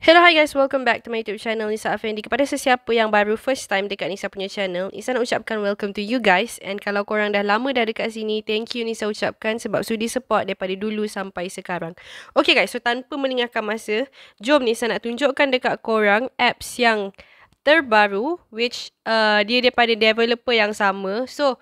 Hello, hi guys, welcome back to my YouTube channel Nisa Afendi. Kepada sesiapa yang baru first time dekat Nisa punya channel, Nisa nak ucapkan welcome to you guys. And kalau korang dah lama dah dekat sini, thank you Nisa ucapkan sebab sudi support daripada dulu sampai sekarang. Okay guys, so tanpa melengahkan masa, jom Nisa nak tunjukkan dekat korang apps yang terbaru which dia daripada developer yang sama. So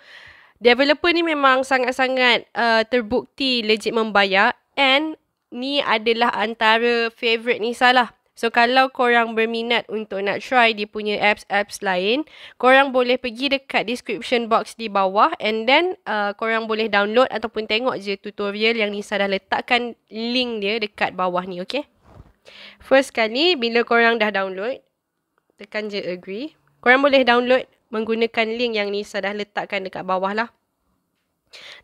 developer ni memang sangat-sangat terbukti legit membayar, and ni adalah antara favourite Nisa lah. So kalau korang berminat untuk nak try dia punya apps lain, korang boleh pergi dekat description box di bawah, and then korang boleh download ataupun tengok je tutorial yang Nisa dah letakkan link dia dekat bawah ni, okay? First kali bila korang dah download, tekan je agree. Korang boleh download menggunakan link yang Nisa dah letakkan dekat bawah lah.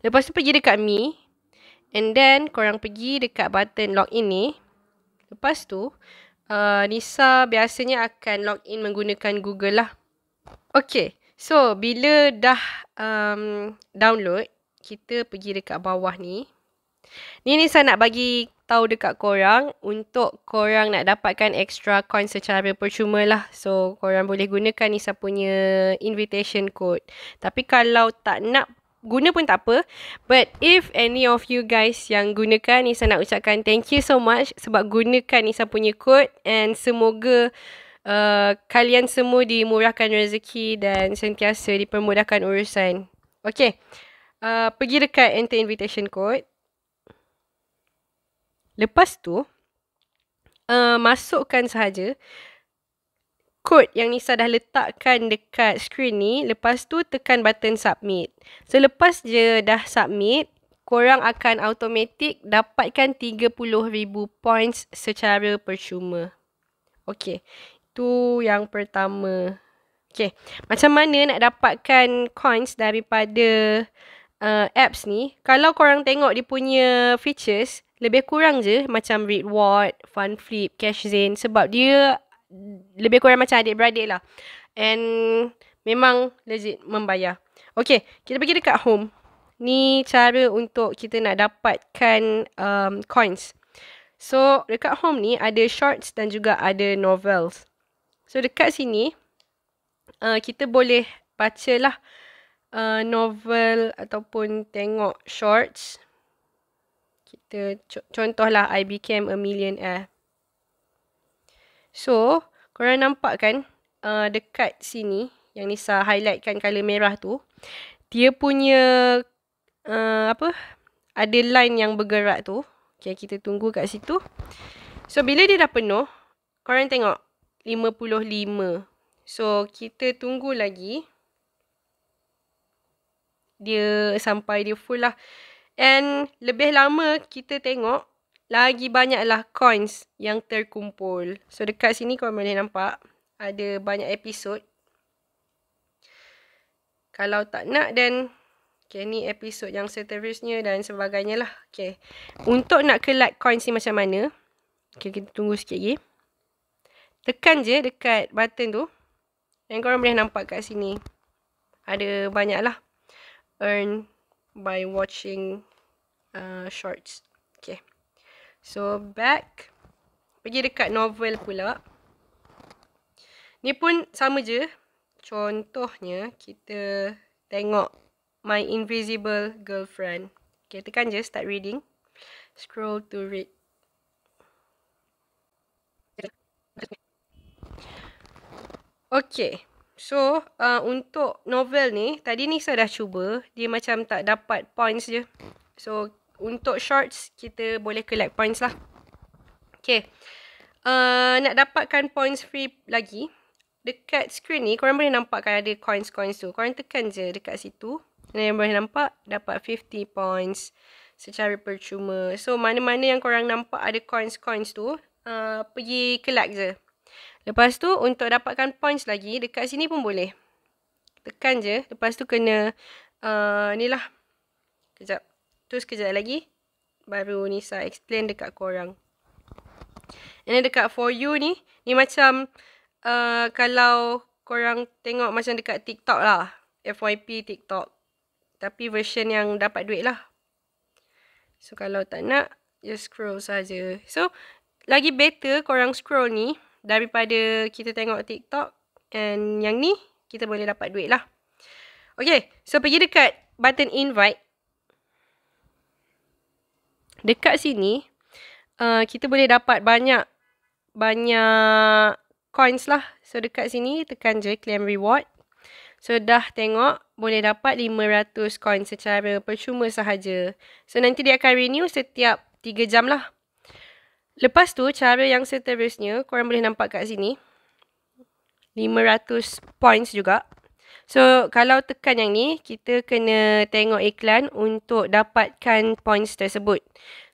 Lepas tu pergi dekat Me, and then korang pergi dekat button login ni. Lepas tu Nisa biasanya akan login menggunakan Google lah. Okay, so bila dah download, kita pergi dekat bawah ni. Ni Nisa nak bagi tahu dekat korang untuk korang nak dapatkan extra coin secara percuma lah. So korang boleh gunakan Nisa punya invitation code. Tapi kalau tak nak guna pun tak apa. But if any of you guys yang gunakan, Nisa nak ucapkan thank you so much sebab gunakan Nisa punya code, and semoga kalian semua dimurahkan rezeki dan sentiasa dipermudahkan urusan. Okay, pergi dekat enter invitation code. Lepas tu masukkan sahaja kod yang Nisa dah letakkan dekat screen ni. Lepas tu tekan button submit. So lepas je dah submit, korang akan automatic dapatkan 30,000 points secara percuma. Okay, itu yang pertama. Okay, macam mana nak dapatkan coins daripada apps ni? Kalau korang tengok dia punya features, lebih kurang je macam reward, fun flip, cash zen, sebab dia lebih kurang macam adik-beradik lah. And memang legit membayar. Okay, kita pergi dekat home. Ni cara untuk kita nak dapatkan coins. So dekat home ni ada shorts dan juga ada novels. So dekat sini kita boleh baca lah novel ataupun tengok shorts. Kita contohlah I Became a Millionaire. So, korang nampak kan dekat sini yang Nisa highlightkan colour merah tu, dia punya ada line yang bergerak tu. Okay, kita tunggu kat situ. So, bila dia dah penuh, korang tengok 55. So, kita tunggu lagi dia sampai dia full lah. And lebih lama kita tengok, lagi banyaklah coins yang terkumpul. So dekat sini korang boleh nampak ada banyak episod. Kalau tak nak, then okay, ni episod yang seterusnya dan sebagainya lah. Okay, untuk nak collect coins ni macam mana? Okay, kita tunggu sikit lagi. Tekan je dekat button tu, dan korang boleh nampak kat sini ada banyak lah. Earn by watching shorts. Okay, so back. Pergi dekat novel pula. Ni pun sama je. Contohnya kita tengok My Invisible Girlfriend. Okay, tekan je start reading. Scroll to read. Okay, so untuk novel ni, tadi Nisa dah cuba, dia macam tak dapat points je. So untuk shorts, kita boleh collect points lah. Okay, nak dapatkan points free lagi, dekat screen ni korang boleh nampak kan ada coins-coins tu. Korang tekan je dekat situ, dan yang boleh nampak dapat 50 points secara percuma. So mana-mana yang korang nampak ada coins-coins tu, pergi collect je. Lepas tu untuk dapatkan points lagi, dekat sini pun boleh. Tekan je, lepas tu kena ni lah. Kejap. Terus kejap lagi, baru Nisa explain dekat korang. And dekat For You ni macam kalau korang tengok macam dekat TikTok lah. FYP TikTok. Tapi version yang dapat duit lah. So kalau tak nak, just scroll saja. So lagi better korang scroll ni daripada kita tengok TikTok. And yang ni, kita boleh dapat duit lah. Okay, so pergi dekat button invite. Dekat sini, kita boleh dapat banyak coins lah. So dekat sini, tekan je claim reward. So dah tengok, boleh dapat 500 coin secara percuma sahaja. So nanti dia akan renew setiap 3 jam lah. Lepas tu, cara yang seterusnya, korang boleh nampak kat sini. 500 points juga. So kalau tekan yang ni, kita kena tengok iklan untuk dapatkan points tersebut.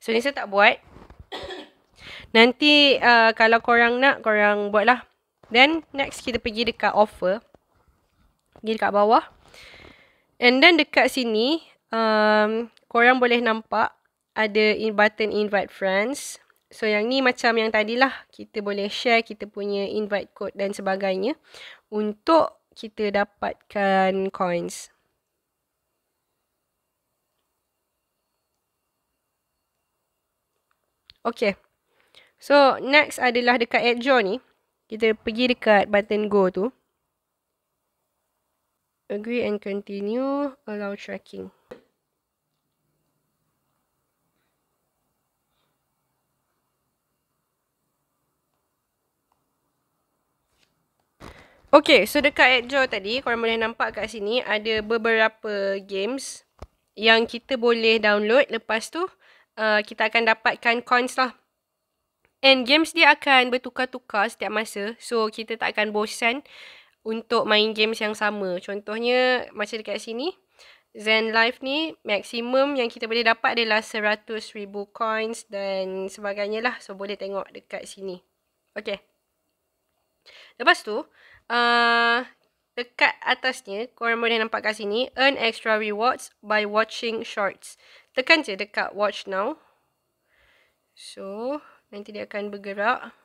So Nisa tak buat. Nanti kalau korang nak, korang buat lah. Then next kita pergi dekat offer. Pergi dekat bawah. And then dekat sini, korang boleh nampak ada button invite friends. So yang ni macam yang tadilah, kita boleh share kita punya invite code dan sebagainya untuk kita dapatkan coins. Okay. So next adalah dekat Edjo ni. Kita pergi dekat button go tu. Agree and continue, allow tracking. Okay, so dekat Edjo tadi, korang boleh nampak kat sini ada beberapa games yang kita boleh download. Lepas tu, kita akan dapatkan coins lah. And games dia akan bertukar-tukar setiap masa. So, kita tak akan bosan untuk main games yang sama. Contohnya, macam dekat sini, Zen Life ni, maksimum yang kita boleh dapat adalah 100,000 coins dan sebagainya lah. So, boleh tengok dekat sini. Okay. Lepas tu, dekat atasnya, korang boleh nampak kat sini, earn extra rewards by watching shorts. Tekan je dekat watch now. So, nanti dia akan bergerak.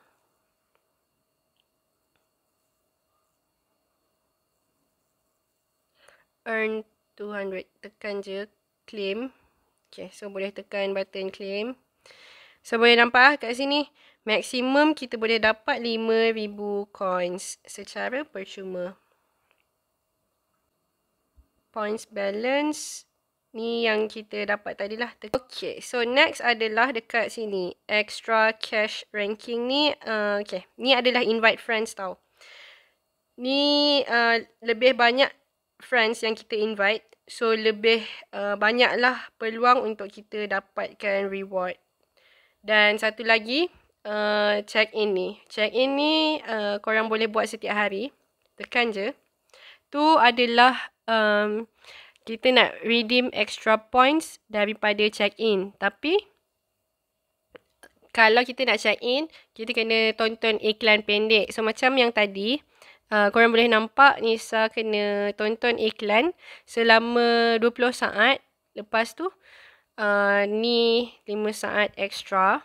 Earn 200. Tekan je claim. Okay, so boleh tekan button claim. So, boleh nampak kat sini, maksimum kita boleh dapat 5,000 coins secara percuma. Points balance. Ni yang kita dapat tadilah. Okay, so next adalah dekat sini. Extra cash ranking ni. Okay, ni adalah invite friends tau. Ni lebih banyak friends yang kita invite. So, lebih banyaklah peluang untuk kita dapatkan reward. Dan satu lagi, check-in ni. Check-in ni korang boleh buat setiap hari. Tekan je. Tu adalah kita nak redeem extra points daripada check-in. Tapi, kalau kita nak check-in, kita kena tonton iklan pendek. So, macam yang tadi, korang boleh nampak Nisa kena tonton iklan selama 20 saat. Lepas tu, ni 5 saat extra.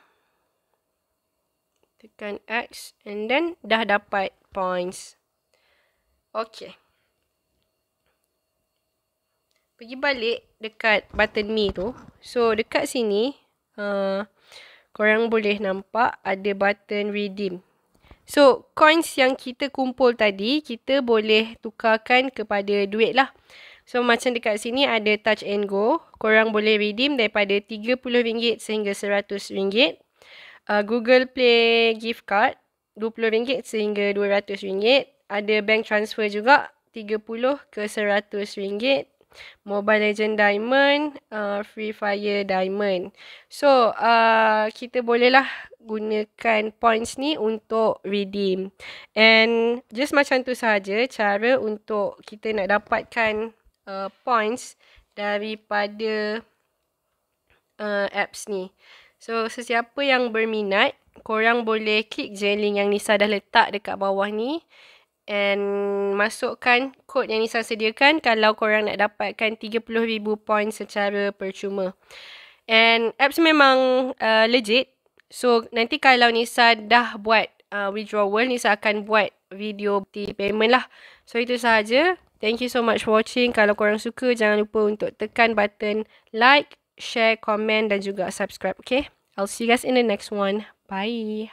Tekan X and then dah dapat points. Okay. Pergi balik dekat button me tu. So dekat sini, korang boleh nampak ada button redeem. So coins yang kita kumpul tadi, kita boleh tukarkan kepada duit lah. So, macam dekat sini ada touch and go. Korang boleh redeem daripada RM30 sehingga RM100. Google Play gift card RM20 sehingga RM200. Ada bank transfer juga RM30 ke RM100. Mobile Legend Diamond, Free Fire Diamond. So, kita bolehlah gunakan points ni untuk redeem. And just macam tu sahaja cara untuk kita nak dapatkan points daripada apps ni. So, sesiapa yang berminat, korang boleh klik je link yang Nisa dah letak dekat bawah ni. And masukkan kod yang Nisa sediakan kalau korang nak dapatkan 30,000 points secara percuma. And apps memang legit. So, nanti kalau Nisa dah buat withdrawal, Nisa akan buat video payment lah. So, itu sahaja. Thank you so much for watching. Kalau korang suka, jangan lupa untuk tekan button like, share, komen dan juga subscribe. Okay? I'll see you guys in the next one. Bye.